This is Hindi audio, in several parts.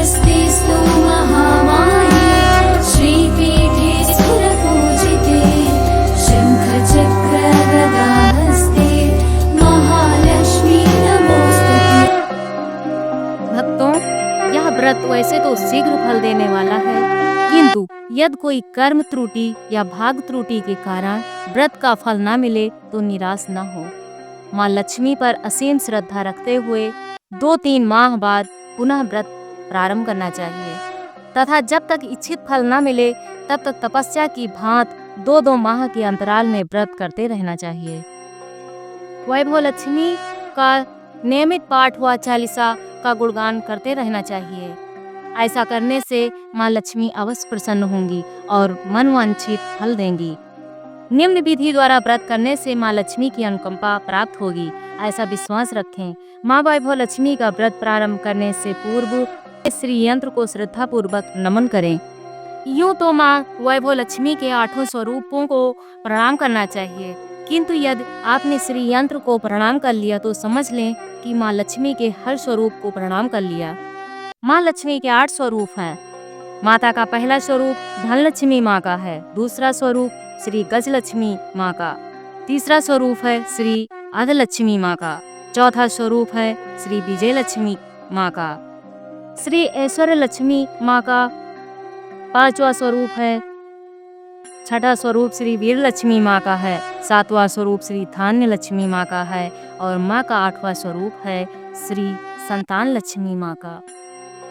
स्वस्तिस्तु महामाये श्रीपीठे सुरपूजिते शङ्खचक्रगदाहस्ते महालक्ष्मी नमोस्तुते। भक्तों, यह व्रत वैसे तो शीघ्र फल देने वाला है, किंतु यदि कोई कर्म त्रुटि या भाग त्रुटि के कारण व्रत का फल न मिले तो निराश न हो। माँ लक्ष्मी पर असीम श्रद्धा रखते हुए 2-3 माह बाद पुनः व्रत प्रारंभ करना चाहिए तथा जब तक इच्छित फल न मिले तब तक तपस्या की भांत 2-2 माह के अंतराल में व्रत करते रहना चाहिए। वैभव लक्ष्मी का नियमित पाठ व चालीसा का गुणगान करते रहना चाहिए। ऐसा करने से माँ लक्ष्मी अवश्य प्रसन्न होंगी और मनवांछित फल देंगी। निम्न विधि द्वारा व्रत करने से माँ लक्ष्मी की अनुकंपा प्राप्त होगी, ऐसा विश्वास रखें। माँ वैभव लक्ष्मी का व्रत प्रारंभ करने से पूर्व श्री यंत्र को श्रद्धा पूर्वक नमन करें। यूं तो माँ वैभव लक्ष्मी के 8 स्वरूपों को प्रणाम करना चाहिए, किंतु यदि आपने श्री यंत्र को प्रणाम कर लिया तो समझ लें कि माँ लक्ष्मी के हर स्वरूप को प्रणाम कर लिया। माँ लक्ष्मी के 8 स्वरूप हैं। माता का पहला स्वरूप धनलक्ष्मी माँ का है, दूसरा स्वरूप श्री गजलक्ष्मी माँ का, तीसरा स्वरूप है श्री अधलक्ष्मी माँ का, चौथा स्वरूप है श्री विजयलक्ष्मी माँ का, श्री ऐश्वर्य लक्ष्मी माँ का, पांचवा स्वरूप है, छठा स्वरूप श्री वीर लक्ष्मी माँ का है, सातवां स्वरूप श्री धान्य लक्ष्मी माँ का है और माँ का 8वां स्वरूप है श्री संतान लक्ष्मी माँ का।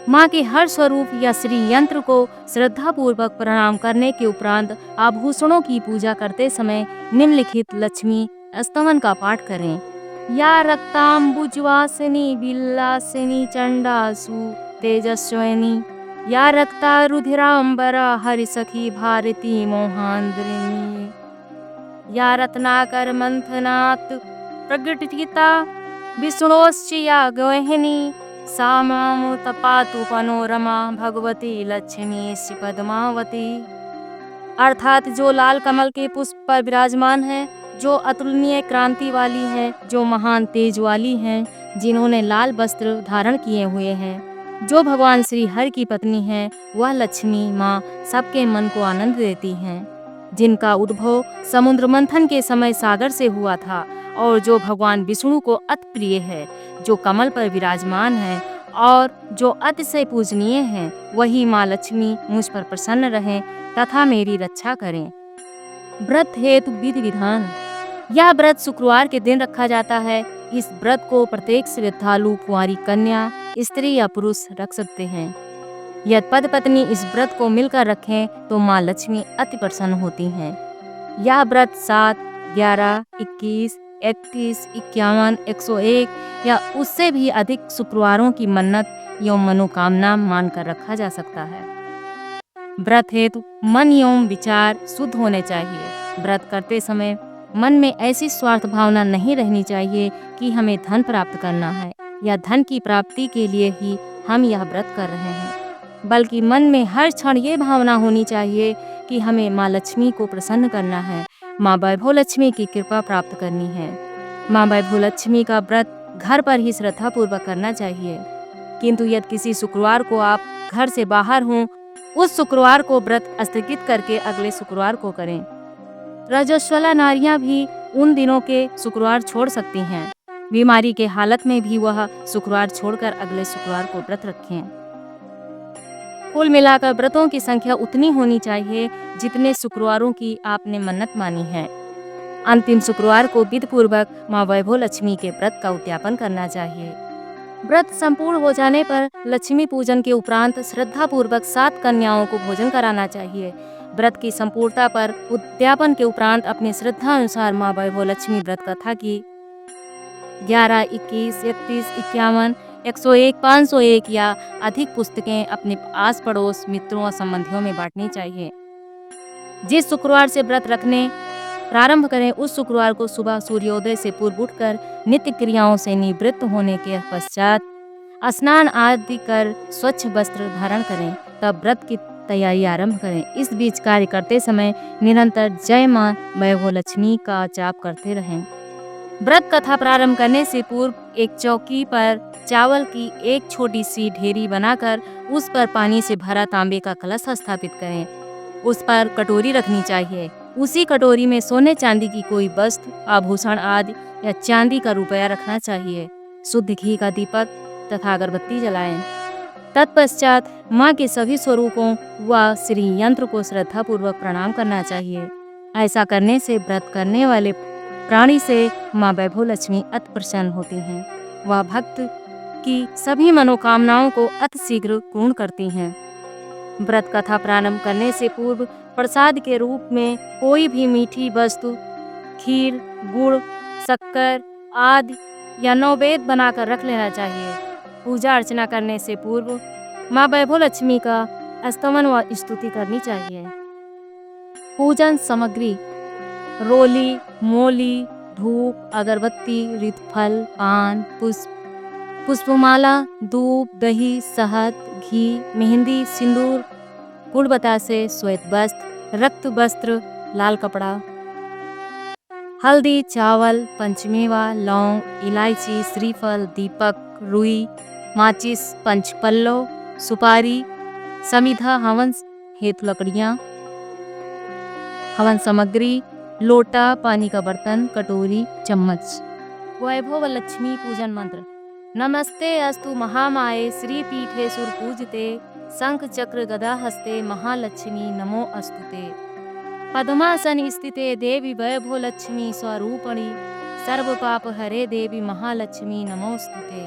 माँ के हर स्वरूप या श्री यंत्र को श्रद्धा पूर्वक प्रणाम करने के उपरांत आभूषणों की पूजा करते समय निम्नलिखित लक्ष्मी स्तवन का पाठ करें। या रक्तांबुजवासिनी विलासिनी चंडासु तेजस्विनी, या रक्ता रुधिरांबरा हरिसखी भारती मोहांद्रिनी, या रत्नाकर मंथनात् प्रगटिता विष्णोश्चिया गवहिनी, सा मां तपातु पनोरमा भगवती लक्ष्मी श्री पद्मावती। अर्थात जो लाल कमल के पुष्प पर विराजमान है, जो अतुलनीय क्रांति वाली है, जो महान तेज वाली हैं, जिन्होंने लाल वस्त्र धारण किए हुए हैं, जो भगवान श्री हरि की पत्नी है, वह लक्ष्मी माँ सबके मन को आनंद देती हैं, जिनका उद्भव समुद्र मंथन के समय सागर से हुआ था और जो भगवान विष्णु को अति प्रिय है, जो कमल पर विराजमान है और जो अतिशय पूजनीय है, वही माँ लक्ष्मी मुझ पर प्रसन्न रहें तथा मेरी रक्षा करें। व्रत हेतु विधि विधान। यह व्रत शुक्रवार के दिन रखा जाता है। इस व्रत को प्रत्येक श्रद्धालु कुंवारी कन्या, स्त्री या पुरुष रख सकते हैं। यदि पति पत्नी इस व्रत को मिलकर रखें तो माँ लक्ष्मी अति प्रसन्न होती हैं। यह व्रत 7, 11, 21, 31, 51, 101 या उससे भी अधिक शुक्रवारों की मन्नत एवं मनोकामना मानकर रखा जा सकता है। व्रत हेतु मन एवं विचार शुद्ध होने चाहिए। व्रत करते समय मन में ऐसी स्वार्थ भावना नहीं रहनी चाहिए कि हमें धन प्राप्त करना है या धन की प्राप्ति के लिए ही हम यह व्रत कर रहे हैं, बल्कि मन में हर क्षण ये भावना होनी चाहिए कि हमें माँ लक्ष्मी को प्रसन्न करना है, माँ वैभव लक्ष्मी की कृपा प्राप्त करनी है। माँ वैभव लक्ष्मी का व्रत घर पर ही श्रद्धा पूर्वक करना चाहिए, किंतु यदि किसी शुक्रवार को आप घर से बाहर हों, उस शुक्रवार को व्रत स्थगित करके अगले शुक्रवार को करें। रजस्वला नारियां भी उन दिनों के शुक्रवार छोड़ सकती हैं। बीमारी के हालत में भी वह शुक्रवार छोड़कर अगले शुक्रवार को व्रत रखें। कुल मिलाकर व्रतों की संख्या उतनी होनी चाहिए जितने शुक्रवारों की आपने मन्नत मानी है। अंतिम शुक्रवार को विधि पूर्वक माँ वैभव लक्ष्मी के व्रत का उद्यापन करना चाहिए। व्रत संपूर्ण हो जाने पर लक्ष्मी पूजन के उपरांत श्रद्धा पूर्वक 7 कन्याओं को भोजन कराना चाहिए। व्रत की संपूर्णता पर उद्यापन के उपरांत अपनी श्रद्धा अनुसार माँ वैभव लक्ष्मी व्रत कथा की 11, 21, 31, 51, 101, 501 या अधिक पुस्तकें अपने आस पड़ोस, मित्रों और संबंधियों में बांटनी चाहिए। जिस शुक्रवार से व्रत रखने प्रारंभ करें उस शुक्रवार को सुबह सूर्योदय से पूर्व उठकर नित्य क्रियाओं से निवृत्त होने के पश्चात स्नान आदि कर स्वच्छ वस्त्र धारण करें, तब व्रत की तैयारी आरंभ करें। इस बीच कार्य करते समय निरंतर जय मां वैभव लक्ष्मी का जाप करते रहें। व्रत कथा प्रारंभ करने से पूर्व एक चौकी पर चावल की एक छोटी सी ढेरी बनाकर उस पर पानी से भरा तांबे का कलश स्थापित करें। उस पर कटोरी रखनी चाहिए। उसी कटोरी में सोने चांदी की कोई वस्तु, आभूषण आदि या चांदी का रुपया रखना चाहिए। शुद्ध घी का दीपक तथा अगरबत्ती जलाएं। तत्पश्चात माँ के सभी स्वरूपों व श्री यंत्र को श्रद्धापूर्वक प्रणाम करना चाहिए। ऐसा करने से व्रत करने वाले प्राणी से माँ वैभव लक्ष्मी अति प्रसन्न होती हैं। वह भक्त की सभी मनोकामनाओं को अति शीघ्र पूर्ण करती हैं। व्रत कथा प्रारंभ करने से पूर्व प्रसाद के रूप में कोई भी मीठी वस्तु, खीर, गुड़, शक्कर आदि या नैवेद्य बनाकर रख लेना चाहिए। पूजा अर्चना करने से पूर्व माँ वैभव लक्ष्मी का स्तमन व स्तुति करनी चाहिए। पूजन सामग्री: रोली, मोली, धूप, अगरबत्ती, ऋतुफल, पान, पुष्प, पुष्पमाला, दूध, दही, शहद, घी, मेहंदी, सिंदूर, गुड़ बतासे, श्वेत वस्त्र, रक्त वस्त्र, लाल कपड़ा, हल्दी, चावल, पंचमेवा, लौंग, इलायची, श्रीफल, दीपक, रुई, माचिस, पंचपल्लव, सुपारी, समिधा, हवन हेतु लकड़ियाँ, हवन सामग्री, लोटा, पानी का बर्तन, कटोरी, चम्मच। वैभव लक्ष्मी पूजन मंत्र: नमस्ते अस्तु महामाये श्रीपीठे सुरपूजिते शंख चक्र गदा हस्ते महालक्ष्मी नमो अस्तुते। पद्मासन स्थिते देवी वैभव लक्ष्मी स्वरूपणी सर्व पाप हरे देवी महालक्ष्मी नमोस्तुते।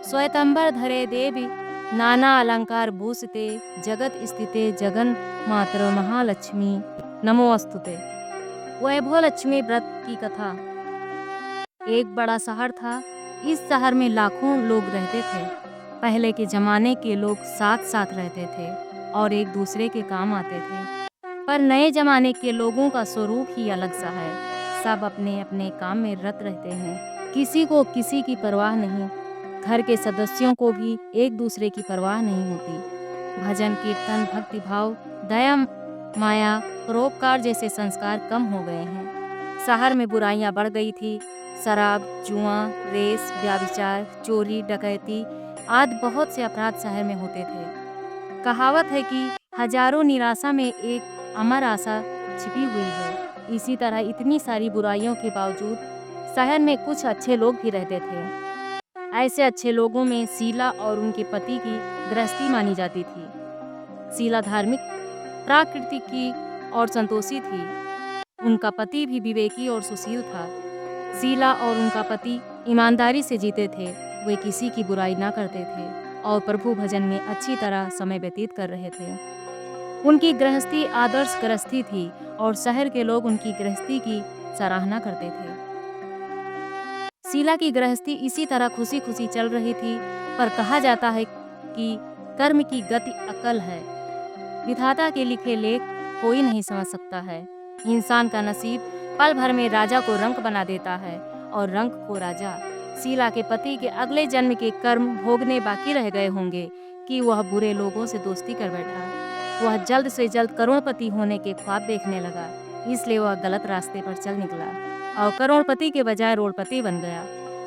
श्वेतंबर धरे देवी नाना अलंकार भूषिते जगत स्थिते जगन मात्र महालक्ष्मी नमोस्तुते। वैभव लक्ष्मी व्रत की कथा। एक बड़ा शहर था। इस शहर में लाखों लोग रहते थे। पहले के जमाने के लोग साथ साथ रहते थे और एक दूसरे के काम आते थे। पर नए जमाने के लोगों का स्वरूप ही अलग सा है। सब अपने अपने काम में रत रहते हैं। किसी को किसी की परवाह नहीं। घर के सदस्यों को भी एक दूसरे की परवाह नहीं होती। भजन कीर्तन, भक्ति भाव, दया माया, परोपकार जैसे संस्कार कम हो गए हैं। शहर में बुराइयां बढ़ गई थी। शराब, जुआ, रेस, व्यभिचार, चोरी, डकैती आदि बहुत से अपराध शहर में होते थे। कहावत है कि हजारों निराशा में एक अमर आशा छिपी हुई है। इसी तरह इतनी सारी बुराइयों के बावजूद शहर में कुछ अच्छे लोग भी रहते थे। ऐसे अच्छे लोगों में शीला और उनके पति की गृहस्थी मानी जाती थी। शीला धार्मिक, प्राकृतिक की और संतोषी थी। उनका पति भी विवेकी और सुशील था। शीला और उनका पति ईमानदारी से जीते थे। वे किसी की बुराई ना करते थे और प्रभु भजन में अच्छी तरह समय व्यतीत कर रहे थे। उनकी गृहस्थी आदर्श गृहस्थी थी और शहर के लोग उनकी गृहस्थी की सराहना करते थे। शीला की गृहस्थी इसी तरह खुशी खुशी चल रही थी। पर कहा जाता है कि कर्म की गति अकल है। विधाता के लिखे लेख कोई नहीं समझ सकता है। इंसान का नसीब पल भर में राजा को रंक बना देता है और रंक को राजा। शीला के पति के अगले जन्म के कर्म भोगने बाकी रह गए होंगे कि वह बुरे लोगों से दोस्ती कर बैठा। वह जल्द से जल्द करोड़पति होने के ख्वाब देखने लगा। इसलिए वह गलत रास्ते पर चल निकला और करोड़पति के बजाय रोड़पति बन गया।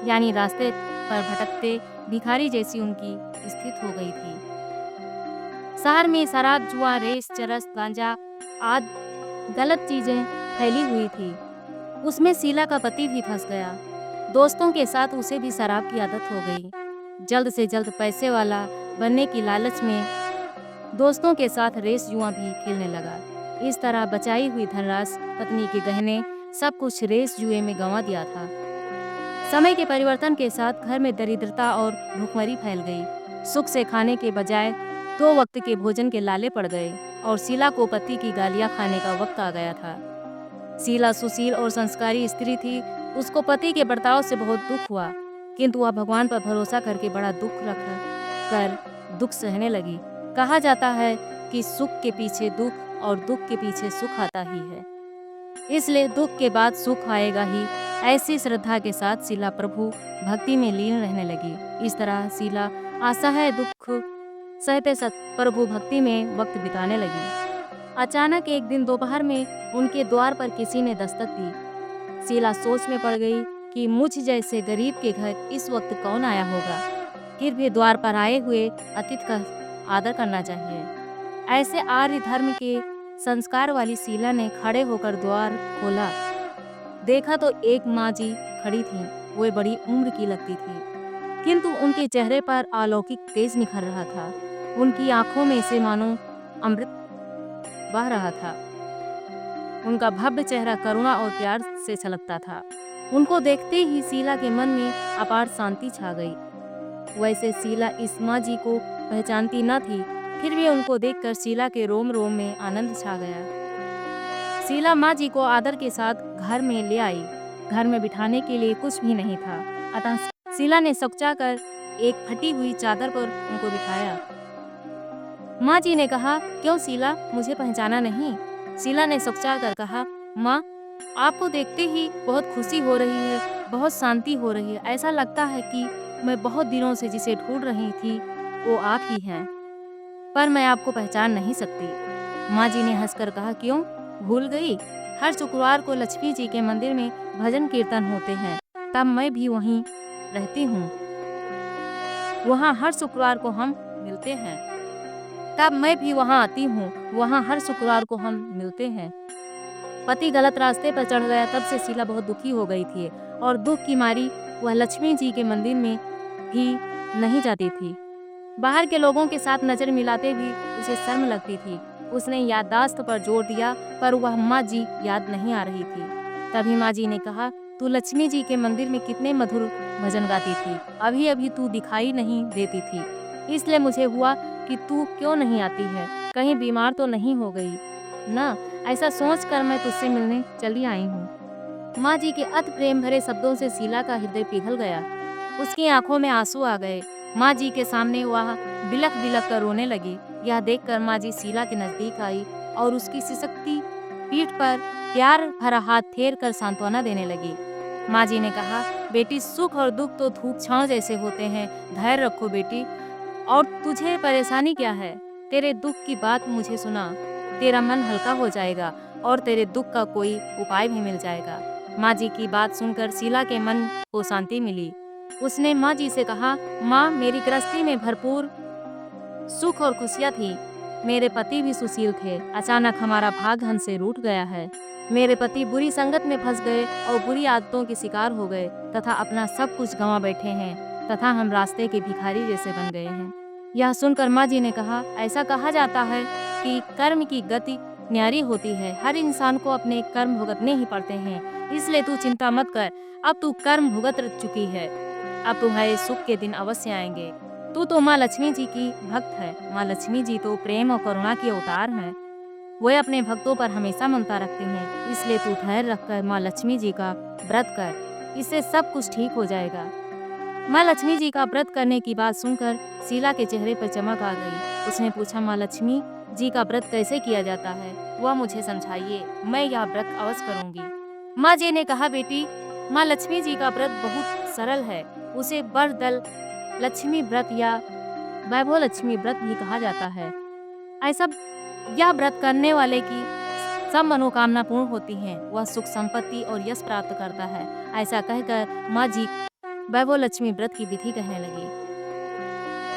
यानी रास्ते पर भटकते भिखारी जैसी उनकी स्थिति हो गई थी। शहर में शराब, जुआ, रेस, चरस, गांजा आदि गलत चीजें फैली हुई थी। उसमें शीला का पति भी फंस गया। दोस्तों के साथ उसे भी शराब की आदत हो गई। जल्द से जल्द पैसे वाला बनने की लालच में दोस्तों के साथ रेस जुआ भी खेलने लगा। इस तरह बचाई हुई धनराशि, पत्नी के गहने, सब कुछ रेस जुए में गंवा दिया था। समय के परिवर्तन के साथ घर में दरिद्रता और भूखमरी फैल गई। सुख से खाने के बजाय 2 वक्त के भोजन के लाले पड़ गए और शीला को पति की गालियां खाने का वक्त आ गया था। शीला सुशील और संस्कारी स्त्री थी। उसको पति के बर्ताव से बहुत दुख हुआ, किंतु वह भगवान पर भरोसा करके बड़ा दुख रख कर दुख सहने लगी। कहा जाता है कि सुख के पीछे दुख और दुख के पीछे सुख आता ही है, इसलिए दुख के बाद सुख आएगा ही। ऐसी श्रद्धा के साथ शीला प्रभु भक्ति में लीन रहने लगी। इस तरह शीला असह्य दुख सहते प्रभु भक्ति में वक्त बिताने लगी। अचानक एक दिन दोपहर में उनके द्वार पर किसी ने दस्तक दी। शीला सोच में पड़ गई कि मुझ जैसे गरीब के घर इस वक्त कौन आया होगा। फिर भी द्वार पर आए हुए अतिथि का आदर करना चाहिए। ऐसे आर्य धर्म के संस्कार वाली शीला ने खड़े होकर द्वार खोला। देखा तो एक माँ जी खड़ी थी। वे बड़ी उम्र की लगती थी, किंतु उनके चेहरे पर अलौकिक तेज निखर रहा था। उनकी आंखों में से मानो अमृत बह रहा था। उनका भव्य चेहरा करुणा और प्यार से छलकता था। उनको देखते ही शीला के मन में अपार शांति छा गई। वैसे शीला इस माँ जी को पहचानती न थी, फिर भी उनको देखकर शीला के रोम रोम में आनंद छा गया। शीला माँ जी को आदर के साथ घर में ले आई। घर में बिठाने के लिए कुछ भी नहीं था, अतः शीला ने सकचाकर एक फटी हुई चादर पर उनको बिठाया। माँ जी ने कहा, क्यों शीला, मुझे पहचाना नहीं? शीला ने सकचा कर कहा, माँ, आपको देखते ही बहुत खुशी हो रही है, बहुत शांति हो रही है। ऐसा लगता है कि मैं बहुत दिनों से जिसे ढूंढ रही थी वो आप ही हैं, पर मैं आपको पहचान नहीं सकती। माँ जी ने हंसकर कहा, क्यों भूल गई? हर शुक्रवार को लक्ष्मी जी के मंदिर में भजन कीर्तन होते हैं, तब मैं भी वहीं रहती हूँ। वहाँ हर शुक्रवार को हम मिलते हैं, तब मैं भी वहाँ आती हूँ। वहाँ हर शुक्रवार को हम मिलते हैं। पति गलत रास्ते पर चढ़ गया, तब से शीला बहुत दुखी हो गई थी और दुख की मारी वह लक्ष्मी जी के मंदिर में भी नहीं जाती थी। बाहर के लोगों के साथ नजर मिलाते भी उसे शर्म लगती थी। उसने याददाश्त पर जोर दिया, पर वह माँ जी याद नहीं आ रही थी। तभी माँ जी ने कहा, तू लक्ष्मी जी के मंदिर में कितने मधुर भजन गाती थी, अभी अभी तू दिखाई नहीं देती थी, इसलिए मुझे हुआ कि तू क्यों नहीं आती है, कहीं बीमार तो नहीं हो गई ना? ऐसा सोचकर मैं तुझसे मिलने चली आई हूँ। माँ जी के अति प्रेम भरे शब्दों से शीला का हृदय पिघल गया। उसकी आंखों में आंसू आ गए। माँ जी के सामने वह बिलख बिलख कर रोने लगी। यह देखकर माँ जी शीला के नजदीक आई और उसकी सिसकती पीठ पर प्यार भरा हाथ फेर कर सांत्वना देने लगी। माँ जी ने कहा, बेटी, सुख और दुख तो धूप छांव जैसे होते हैं, धैर्य रखो बेटी। और तुझे परेशानी क्या है? तेरे दुख की बात मुझे सुना, तेरा मन हल्का हो जाएगा और तेरे दुख का कोई उपाय भी मिल जाएगा। माँ जी की बात सुनकर शीला के मन को शांति मिली। उसने माँ जी से कहा, माँ, मेरी गृहस्थी में भरपूर सुख और खुशियाँ थी। मेरे पति भी सुशील थे। अचानक हमारा भाग हमसे रूठ गया है। मेरे पति बुरी संगत में फंस गए और बुरी आदतों के शिकार हो गए तथा अपना सब कुछ गंवा बैठे हैं तथा हम रास्ते के भिखारी जैसे बन गए हैं। यह सुनकर माँ जी ने कहा, ऐसा कहा जाता है कि कर्म की गति न्यारी होती है। हर इंसान को अपने कर्म भुगतने ही पड़ते हैं, इसलिए तू चिंता मत कर। अब तू कर्म भुगत चुकी है, अब तुम्हारे सुख के दिन अवश्य आएंगे। तू तो माँ लक्ष्मी जी की भक्त है। माँ लक्ष्मी जी तो प्रेम और करुणा के अवतार हैं। वे अपने भक्तों पर हमेशा ममता रखते हैं, इसलिए तू धैर्य रखकर माँ लक्ष्मी जी का व्रत कर, इससे सब कुछ ठीक हो जाएगा। माँ लक्ष्मी जी का व्रत करने की बात सुनकर शीला के चेहरे पर चमक आ गई। उसने पूछा, माँ लक्ष्मी जी का व्रत कैसे किया जाता है, वह मुझे समझाइए, मैं यह व्रत अवश्य करूंगी। माँ जी ने कहा, बेटी, माँ लक्ष्मी जी का व्रत बहुत सरल है। उसे वरदल लक्ष्मी व्रत या वैभव लक्ष्मी व्रत भी कहा जाता है। ऐसा यह व्रत करने वाले की सब मनोकामना पूर्ण होती हैं। वह सुख संपत्ति और यश प्राप्त करता है। ऐसा कहकर माँ जी वैभव लक्ष्मी व्रत की विधि कहने लगी।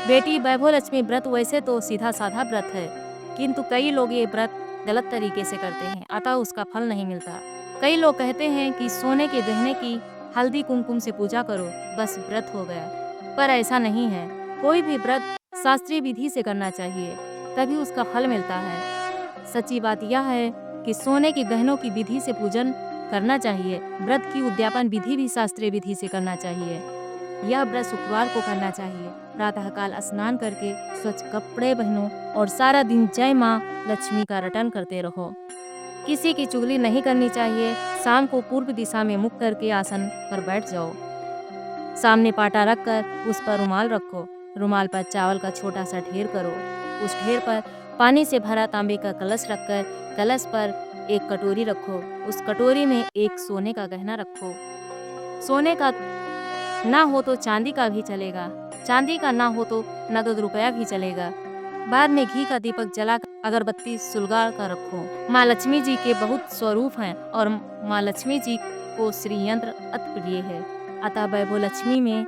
बेटी, वैभव लक्ष्मी व्रत वैसे तो सीधा साधा व्रत है, किंतु कई लोग ये व्रत गलत तरीके से करते हैं, अतः उसका फल नहीं मिलता। कई लोग कहते हैं कि सोने के गहने की हल्दी कुमकुम से पूजा करो, बस व्रत हो गया, पर ऐसा नहीं है। कोई भी व्रत शास्त्रीय विधि से करना चाहिए, तभी उसका फल मिलता है। सच्ची बात यह है कि सोने के गहनों की विधि से पूजन करना चाहिए। व्रत की उद्यापन विधि भी शास्त्रीय विधि से करना चाहिए। यह व्रत शुक्रवार को करना चाहिए। प्रातःकाल स्नान करके स्वच्छ कपड़े पहनो और सारा दिन जय माँ लक्ष्मी का रटन करते रहो। किसी की चुगली नहीं करनी चाहिए। शाम को पूर्व दिशा में मुख करके आसन पर बैठ जाओ। सामने पाटा रखकर उस पर रुमाल रखो। रुमाल पर चावल का छोटा सा ढेर करो। उस ढेर पर पानी से भरा तांबे का कलश रखकर कलश पर एक कटोरी रखो। उस कटोरी में एक सोने का गहना रखो। सोने का ना हो तो चांदी का भी चलेगा, चांदी का ना हो तो नगद रुपया भी चलेगा। बाद में घी का दीपक जलाकर अगरबत्ती सुलगा कर रखो। माँ लक्ष्मी जी के बहुत स्वरूप हैं और माँ लक्ष्मी जी को श्री यंत्र अति प्रिय है। अतः वैभव लक्ष्मी में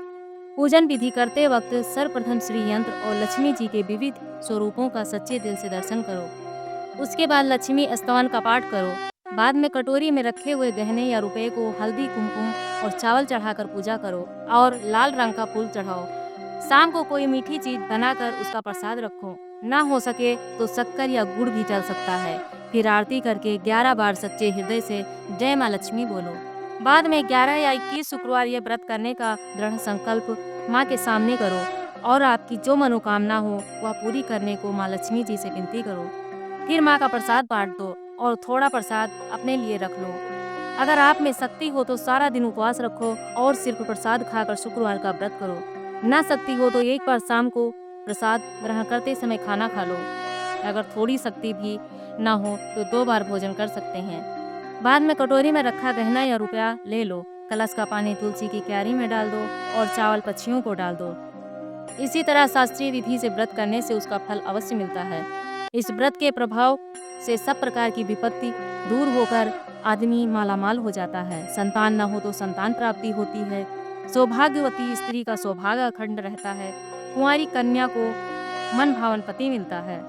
पूजन विधि करते वक्त सर्वप्रथम श्री यंत्र और लक्ष्मी जी के विविध स्वरूपों का सच्चे दिल से दर्शन करो। उसके बाद लक्ष्मी स्तवन का पाठ करो। बाद में कटोरी में रखे हुए गहने या रुपए को हल्दी, कुमकुम और चावल चढ़ाकर पूजा करो और लाल रंग का फूल चढ़ाओ। शाम को कोई मीठी चीज बनाकर उसका प्रसाद रखो। ना हो सके तो शक्कर या गुड़ भी चल सकता है। फिर आरती करके 11 बार सच्चे हृदय से जय माँ लक्ष्मी बोलो। बाद में 11 या 21 शुक्रवार यह व्रत करने का दृढ़ संकल्प माँ के सामने करो और आपकी जो मनोकामना हो वह पूरी करने को माँ लक्ष्मी जी से विनती करो। फिर माँ का प्रसाद बांट दो और थोड़ा प्रसाद अपने लिए रख लो। अगर आप में शक्ति हो तो सारा दिन उपवास रखो और सिर्फ प्रसाद खाकर शुक्रवार का व्रत करो। ना शक्ति हो तो एक बार शाम को प्रसाद ग्रहण करते समय खाना खा लो। अगर थोड़ी शक्ति भी ना हो तो 2 बार भोजन कर सकते हैं। बाद में कटोरी में रखा गहना या रुपया ले लो। कलश का पानी तुलसी की क्यारी में डाल दो और चावल पक्षियों को डाल दो। इसी तरह शास्त्रीय विधि से व्रत करने से उसका फल अवश्य मिलता है। इस व्रत के प्रभाव से सब प्रकार की विपत्ति दूर होकर आदमी मालामाल हो जाता है। संतान न हो तो संतान प्राप्ति होती है। सौभाग्यवती स्त्री का सौभाग्य अखंड रहता है। कुंवारी कन्या को मन भावन पति मिलता है।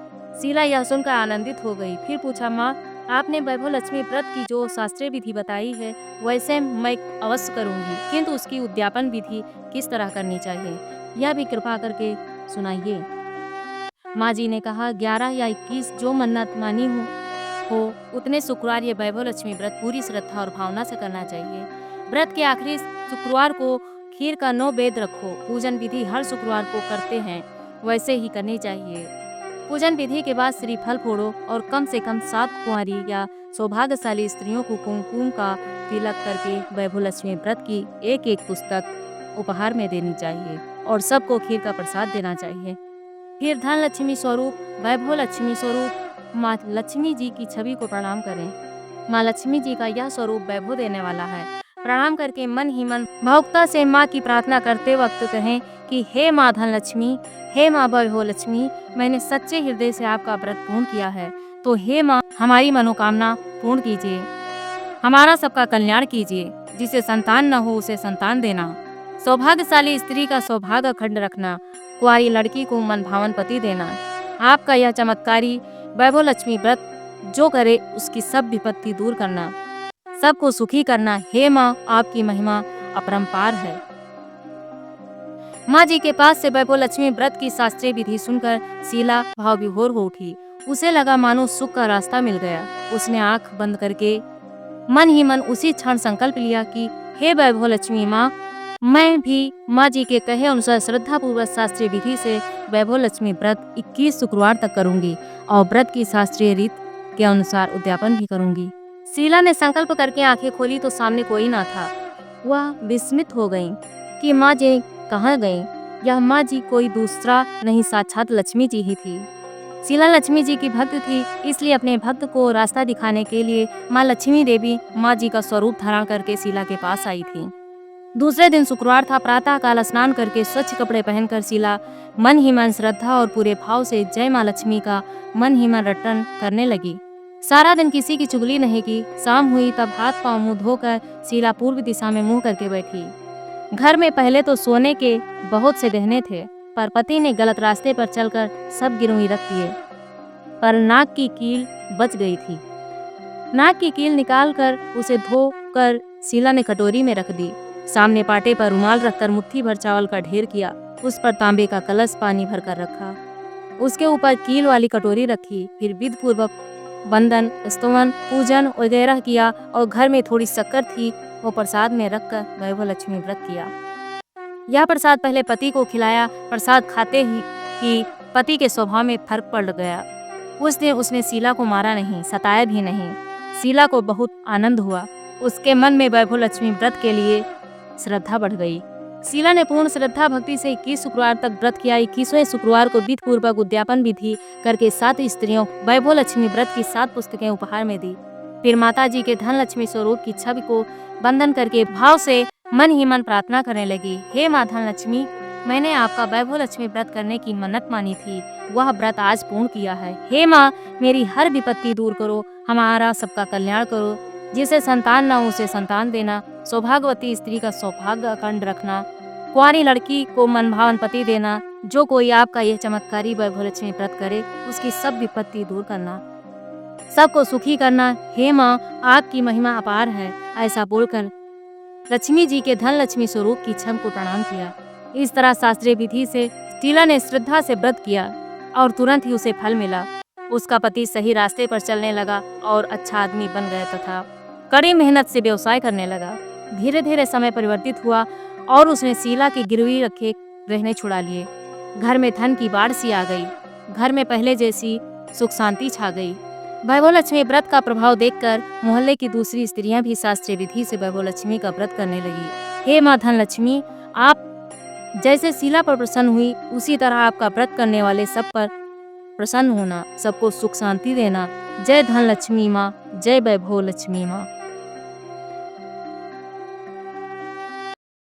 शीला यह सुनकर आनंदित हो गई। फिर पूछा, माँ आपने वैभव लक्ष्मी व्रत की जो शास्त्रीय विधि बताई है वैसे मैं अवश्य करूंगी, किंतु उसकी उद्यापन विधि किस तरह करनी चाहिए यह भी कृपा करके सुनाइए। माँ जी ने कहा, 11 या 21 जो मन्नत मानी हो उतने शुक्रवार ये वैभव लक्ष्मी व्रत पूरी श्रद्धा और भावना से करना चाहिए। व्रत के आखिरी शुक्रवार को खीर का नैवेद्य रखो। पूजन विधि हर शुक्रवार को करते हैं वैसे ही करनी चाहिए। पूजन विधि के बाद श्रीफल फोड़ो और कम से कम 7 कुंवारी या सौभाग्यशाली स्त्रियों को कुमकुम का तिलक करके वैभव लक्ष्मी व्रत की एक पुस्तक उपहार में देनी चाहिए और सबको खीर का प्रसाद देना चाहिए। फिर धन लक्ष्मी स्वरूप, वैभव लक्ष्मी स्वरूप माँ लक्ष्मी जी की छवि को प्रणाम करें। माँ लक्ष्मी जी का यह स्वरूप वैभव देने वाला है। प्रणाम करके मन ही मन भावुकता से माँ की प्रार्थना करते वक्त कहें कि हे माँ धन लक्ष्मी, हे माँ वैभव लक्ष्मी, मैंने सच्चे हृदय से आपका व्रत पूर्ण किया है, तो हे माँ हमारी मनोकामना पूर्ण कीजिए, हमारा सबका कल्याण कीजिए। जिसे संतान न हो उसे संतान देना, सौभाग्यशाली स्त्री का सौभाग्य अखंड रखना, कुंवारी लड़की को मन भावन पति देना। आपका यह चमत्कारी वैभव लक्ष्मी व्रत जो करे उसकी सब विपत्ति दूर करना, सबको सुखी करना। हे माँ आपकी महिमा अपरंपार है। माँ जी के पास से वैभव लक्ष्मी व्रत की शास्त्रीय विधि सुनकर शीला भाव विभोर हो उठी। उसे लगा मानो सुख का रास्ता मिल गया। उसने आंख बंद करके मन ही मन उसी क्षण संकल्प लिया कि हे वैभव लक्ष्मी माँ, मैं भी माँ जी के कहे अनुसार श्रद्धा पूर्वक शास्त्रीय विधि से वैभव लक्ष्मी व्रत 21 शुक्रवार तक करूंगी और व्रत की शास्त्रीय रीत के अनुसार उद्यापन भी करूंगी। शीला ने संकल्प करके आंखें खोली तो सामने कोई ना था। वह विस्मित हो गई कि माँ जी कहाँ गई। यह माँ जी कोई दूसरा नहीं, साक्षात लक्ष्मी जी ही थी। शीला लक्ष्मी जी की भक्त थी, इसलिए अपने भक्त को रास्ता दिखाने के लिए माँ लक्ष्मी देवी माँ जी का स्वरूप धारण करके शीला के पास आई थी। दूसरे दिन शुक्रवार था। प्रातः काल स्नान करके स्वच्छ कपड़े पहनकर शीला मन ही मन श्रद्धा और पूरे भाव से जय माँ लक्ष्मी का मन ही मन रटन करने लगी। सारा दिन किसी की चुगली नहीं की। शाम हुई तब हाथ पांव मुंह धोकर शीला पूर्व दिशा में मुंह करके बैठी। घर में पहले तो सोने के बहुत से गहने थे, पर पति ने गलत रास्ते पर चलकर सब गिरवी रख दिए। पर नाक की कील बच गई थी। नाक की कील निकालकर उसे धोकर शीला ने कटोरी में रख दी। सामने पाटे पर रुमाल रखकर मुट्ठी भर चावल का ढेर किया। उस पर तांबे का कलश पानी भर कर रखा। उसके ऊपर कील वाली कटोरी रखी। फिर विधि पूर्वक वंदन, स्तवन, पूजन वगैरह किया और घर में थोड़ी शक्कर थी वो प्रसाद में रखकर वैभव लक्ष्मी व्रत किया। यह प्रसाद पहले पति को खिलाया। प्रसाद खाते ही पति के स्वभाव में फर्क पड़ गया। उस दिन उसने शीला को मारा नहीं, सताया भी नहीं। शीला को बहुत आनंद हुआ। उसके मन में वैभव लक्ष्मी व्रत के लिए श्रद्धा बढ़ गई। शीला ने पूर्ण श्रद्धा भक्ति से 21 शुक्रवार तक व्रत किया। 21वें शुक्रवार को विधि पूर्वक उद्यापन विधि करके 7 स्त्रियों वैभव लक्ष्मी व्रत की 7 पुस्तकें उपहार में दी। फिर माता जी के धन लक्ष्मी स्वरूप की छवि को वंदन करके भाव से मन ही मन प्रार्थना करने लगी। हे माँ धन लक्ष्मी, मैंने आपका वैभव लक्ष्मी व्रत करने की मन्नत मानी थी, वह व्रत आज पूर्ण किया है। हे माँ, मेरी हर विपत्ति दूर करो, हमारा सबका कल्याण करो। जिसे संतान न हो उसे संतान देना, सौभाग्यवती स्त्री का सौभाग्य अखंड रखना, कुंवारी लड़की को मनभावन पति देना। जो कोई आपका यह चमत्कारी वैभव लक्ष्मी व्रत करे, उसकी सब विपत्ति दूर करना, सबको सुखी करना। हे माँ, आपकी महिमा अपार है। ऐसा बोलकर लक्ष्मी जी के धन लक्ष्मी स्वरूप की छम को प्रणाम किया। इस तरह शास्त्रीय विधि से शीला ने श्रद्धा से व्रत किया और तुरंत ही उसे फल मिला। उसका पति सही रास्ते पर चलने लगा और अच्छा आदमी बन गया तथा कड़ी मेहनत से व्यवसाय करने लगा। धीरे धीरे समय परिवर्तित हुआ और उसने शीला के गिरवी रखे रहने छुड़ा लिए। घर में धन की बाढ़ सी आ गई। घर में पहले जैसी सुख शांति छा गई। वैभव लक्ष्मी व्रत का प्रभाव देखकर मोहल्ले की दूसरी स्त्रियां भी शास्त्रीय विधि से वैभव लक्ष्मी का व्रत करने लगी। हे माँ धन लक्ष्मी, आप जैसे शीला पर प्रसन्न हुई, उसी तरह आपका व्रत करने वाले सब पर प्रसन्न होना, सबको सुख शांति देना। जय धन लक्ष्मी माँ, जय वैभव लक्ष्मी माँ।